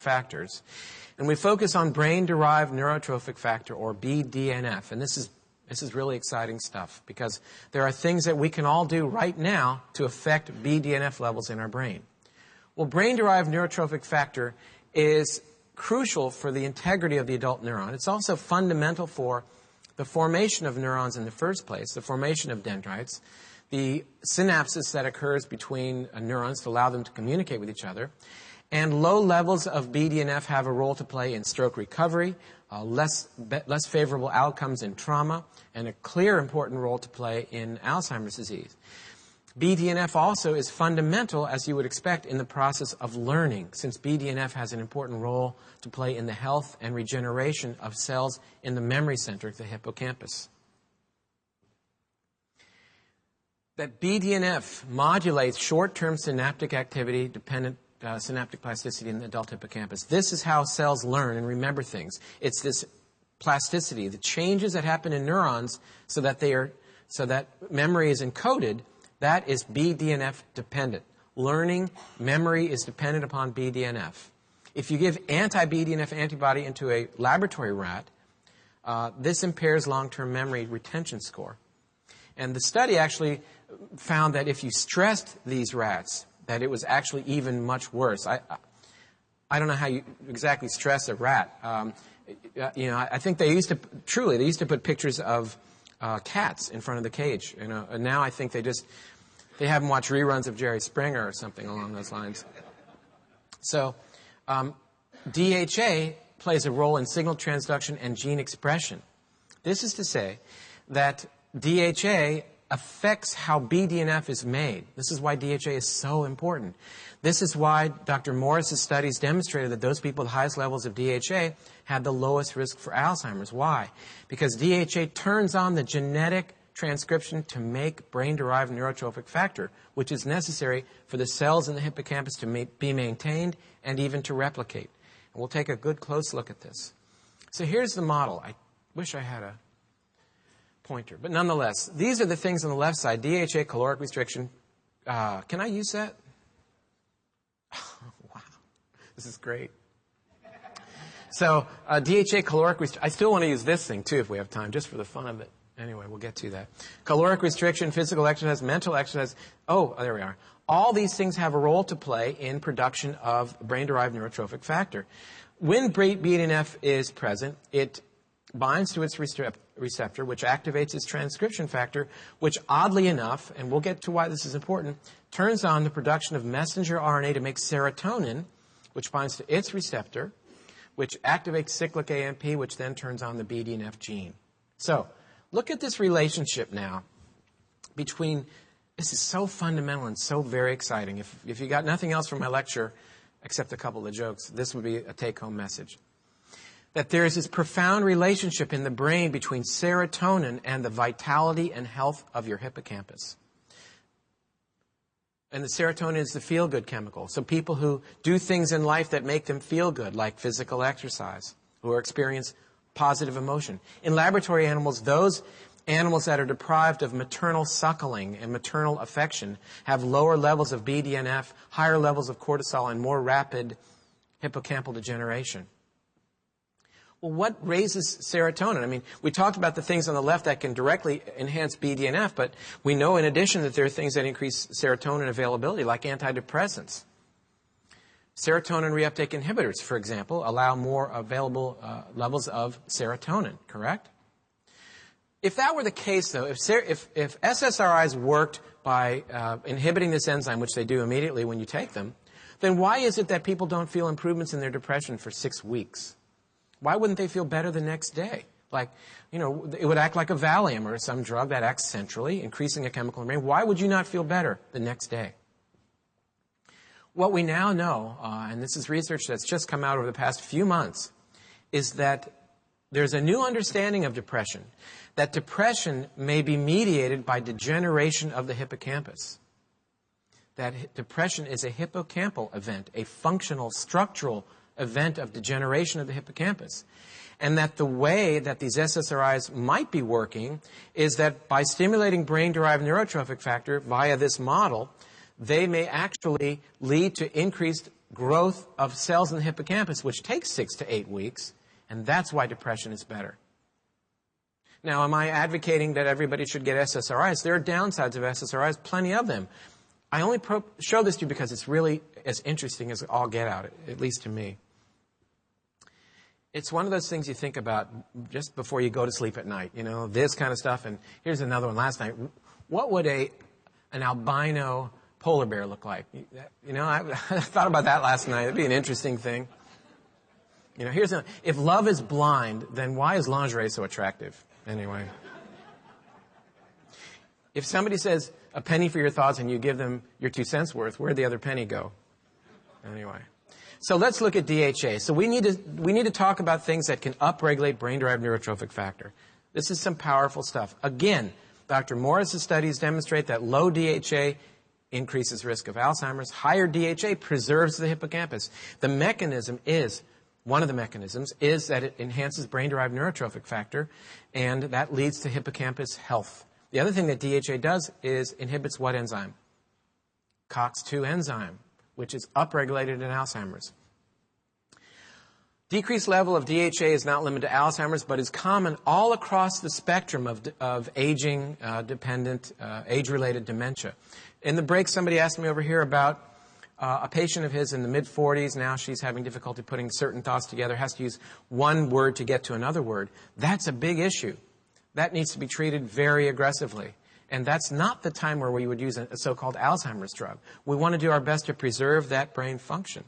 factors. And we focus on brain-derived neurotrophic factor, or BDNF. And this is really exciting stuff, because there are things that we can all do right now to affect BDNF levels in our brain. Well, brain-derived neurotrophic factor is crucial for the integrity of the adult neuron. It's also fundamental for the formation of neurons in the first place, the formation of dendrites, the synapses that occurs between neurons to allow them to communicate with each other. And low levels of BDNF have a role to play in stroke recovery, less favorable outcomes in trauma, and a clear important role to play in Alzheimer's disease. BDNF also is fundamental, as you would expect, in the process of learning, since BDNF has an important role to play in the health and regeneration of cells in the memory center, the hippocampus. That BDNF modulates short-term synaptic activity dependent synaptic plasticity in the adult hippocampus. This is how cells learn and remember things. It's this plasticity, the changes that happen in neurons so that memory is encoded. That is BDNF dependent. Learning, memory is dependent upon BDNF. If you give anti-BDNF antibody into a laboratory rat, this impairs long-term memory retention score. And the study actually found that if you stressed these rats, that it was actually even much worse. I don't know how you exactly stress a rat. I think they used to put pictures of cats in front of the cage. And now I think they have them watch reruns of Jerry Springer or something along those lines. So DHA plays a role in signal transduction and gene expression. This is to say that DHA affects how BDNF is made. This is why DHA is so important. This is why Dr. Morris's studies demonstrated that those people with the highest levels of DHA had the lowest risk for Alzheimer's. Why? Because DHA turns on the genetic transcription to make brain-derived neurotrophic factor, which is necessary for the cells in the hippocampus to be maintained and even to replicate. And we'll take a good close look at this. So here's the model. I wish I had a pointer. But nonetheless, these are the things on the left side. DHA, caloric restriction. Can I use that? Wow. This is great. So DHA, caloric restriction. I still want to use this thing, too, if we have time, just for the fun of it. Anyway, we'll get to that. Caloric restriction, physical exercise, mental exercise. Oh, there we are. All these things have a role to play in production of brain-derived neurotrophic factor. When BDNF is present, it binds to its receptor, which activates its transcription factor, which oddly enough, and we'll get to why this is important, turns on the production of messenger RNA to make serotonin, which binds to its receptor, which activates cyclic AMP, which then turns on the BDNF gene. So, look at this relationship now between, this is so fundamental and so very exciting. If you got nothing else from my lecture except a couple of jokes, this would be a take-home message. That there is this profound relationship in the brain between serotonin and the vitality and health of your hippocampus. And the serotonin is the feel-good chemical. So people who do things in life that make them feel good, like physical exercise, who experience positive emotion. In laboratory animals, those animals that are deprived of maternal suckling and maternal affection have lower levels of BDNF, higher levels of cortisol, and more rapid hippocampal degeneration. Well, what raises serotonin? I mean, we talked about the things on the left that can directly enhance BDNF, but we know in addition that there are things that increase serotonin availability, like antidepressants. Serotonin reuptake inhibitors, for example, allow more available levels of serotonin, correct? If that were the case, though, if SSRIs worked by inhibiting this enzyme, which they do immediately when you take them, then why is it that people don't feel improvements in their depression for 6 weeks? Why wouldn't they feel better the next day? Like, it would act like a Valium or some drug that acts centrally, increasing a chemical in the brain. Why would you not feel better the next day? What we now know, and this is research that's just come out over the past few months, is that there's a new understanding of depression, that depression may be mediated by degeneration of the hippocampus. That depression is a hippocampal event, a functional, structural event of degeneration of the hippocampus. And that the way that these SSRIs might be working is that by stimulating brain-derived neurotrophic factor via this model, they may actually lead to increased growth of cells in the hippocampus, which takes 6 to 8 weeks, and that's why depression is better. Now, am I advocating that everybody should get SSRIs? There are downsides of SSRIs, plenty of them. I only show this to you because it's really as interesting as all get out, at least to me. It's one of those things you think about just before you go to sleep at night, you know, this kind of stuff. And here's another one last night. What would an albino polar bear look like? You know, I thought about that last night. It'd be an interesting thing. You know, if love is blind, then why is lingerie so attractive? Anyway. If somebody says a penny for your thoughts and you give them your 2 cents worth, where'd the other penny go? Anyway. So let's look at DHA. So we need to talk about things that can upregulate brain-derived neurotrophic factor. This is some powerful stuff. Again, Dr. Morris's studies demonstrate that low DHA increases risk of Alzheimer's. Higher DHA preserves the hippocampus. One of the mechanisms is that it enhances brain-derived neurotrophic factor, and that leads to hippocampus health. The other thing that DHA does is inhibits what enzyme? COX-2 enzyme, which is upregulated in Alzheimer's. Decreased level of DHA is not limited to Alzheimer's, but is common all across the spectrum of aging-dependent, age-related dementia. In the break, somebody asked me over here about a patient of his in the mid-40s. Now she's having difficulty putting certain thoughts together, has to use one word to get to another word. That's a big issue. That needs to be treated very aggressively. And that's not the time where we would use a so-called Alzheimer's drug. We want to do our best to preserve that brain function.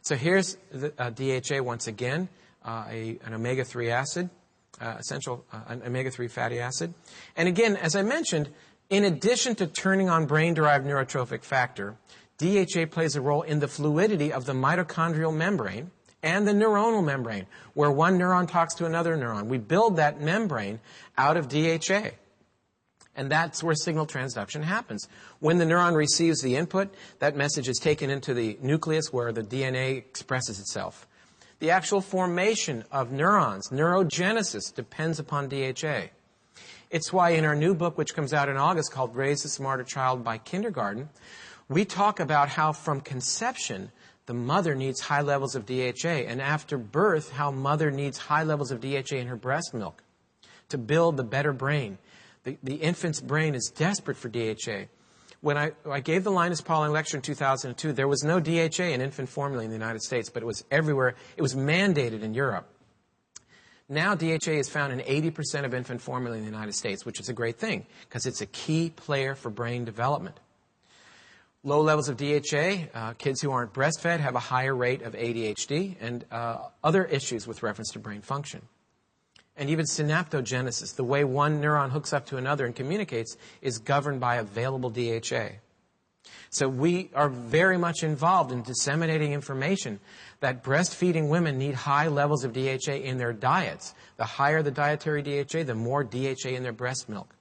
So here's the DHA once again, an omega-3 acid, an omega-3 fatty acid. And again, as I mentioned, in addition to turning on brain-derived neurotrophic factor, DHA plays a role in the fluidity of the mitochondrial membrane and the neuronal membrane, where one neuron talks to another neuron. We build that membrane out of DHA. And that's where signal transduction happens. When the neuron receives the input, that message is taken into the nucleus where the DNA expresses itself. The actual formation of neurons, neurogenesis, depends upon DHA. It's why in our new book, which comes out in August, called Raise a Smarter Child by Kindergarten, we talk about how from conception, the mother needs high levels of DHA, and after birth, how mother needs high levels of DHA in her breast milk to build the better brain. The infant's brain is desperate for DHA. When I gave the Linus Pauling lecture in 2002, there was no DHA in infant formula in the United States, but it was everywhere. It was mandated in Europe. Now DHA is found in 80% of infant formula in the United States, which is a great thing because it's a key player for brain development. Low levels of DHA, kids who aren't breastfed have a higher rate of ADHD and other issues with reference to brain function. And even synaptogenesis, the way one neuron hooks up to another and communicates, is governed by available DHA. So we are very much involved in disseminating information that breastfeeding women need high levels of DHA in their diets. The higher the dietary DHA, the more DHA in their breast milk.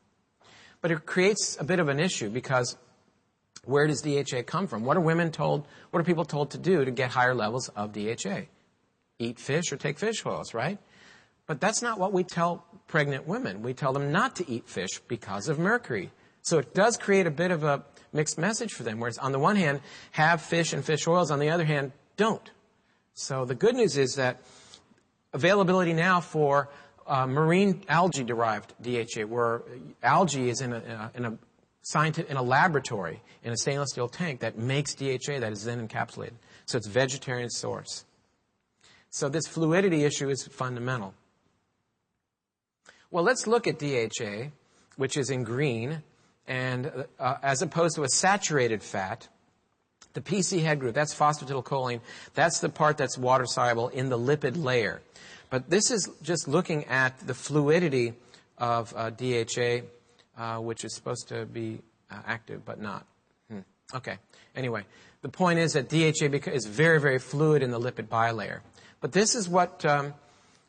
But it creates a bit of an issue because where does DHA come from? What are people told to do to get higher levels of DHA? Eat fish or take fish oils, right? But that's not what we tell pregnant women. We tell them not to eat fish because of mercury. So it does create a bit of a mixed message for them, whereas on the one hand, have fish and fish oils, on the other hand, don't. So the good news is that availability now for marine algae-derived DHA, where algae is in a laboratory, in a stainless steel tank that makes DHA that is then encapsulated. So it's vegetarian source. So this fluidity issue is fundamental. Well, let's look at DHA, which is in green, and as opposed to a saturated fat, the PC head group, that's phosphatidylcholine, that's the part that's water-soluble in the lipid layer. But this is just looking at the fluidity of DHA, which is supposed to be active but not. Okay. Anyway, the point is that DHA is very, very fluid in the lipid bilayer. But this is what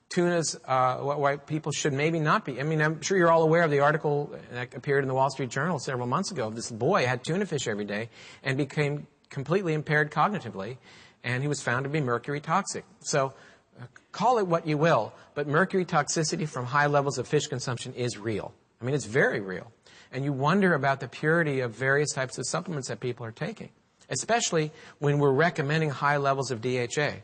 tunas, why people should maybe not be. I mean, I'm sure you're all aware of the article that appeared in the Wall Street Journal several months ago. This boy had tuna fish every day and became completely impaired cognitively, and he was found to be mercury toxic. So call it what you will, but mercury toxicity from high levels of fish consumption is real. I mean, it's very real. And you wonder about the purity of various types of supplements that people are taking. especially when we're recommending high levels of DHA.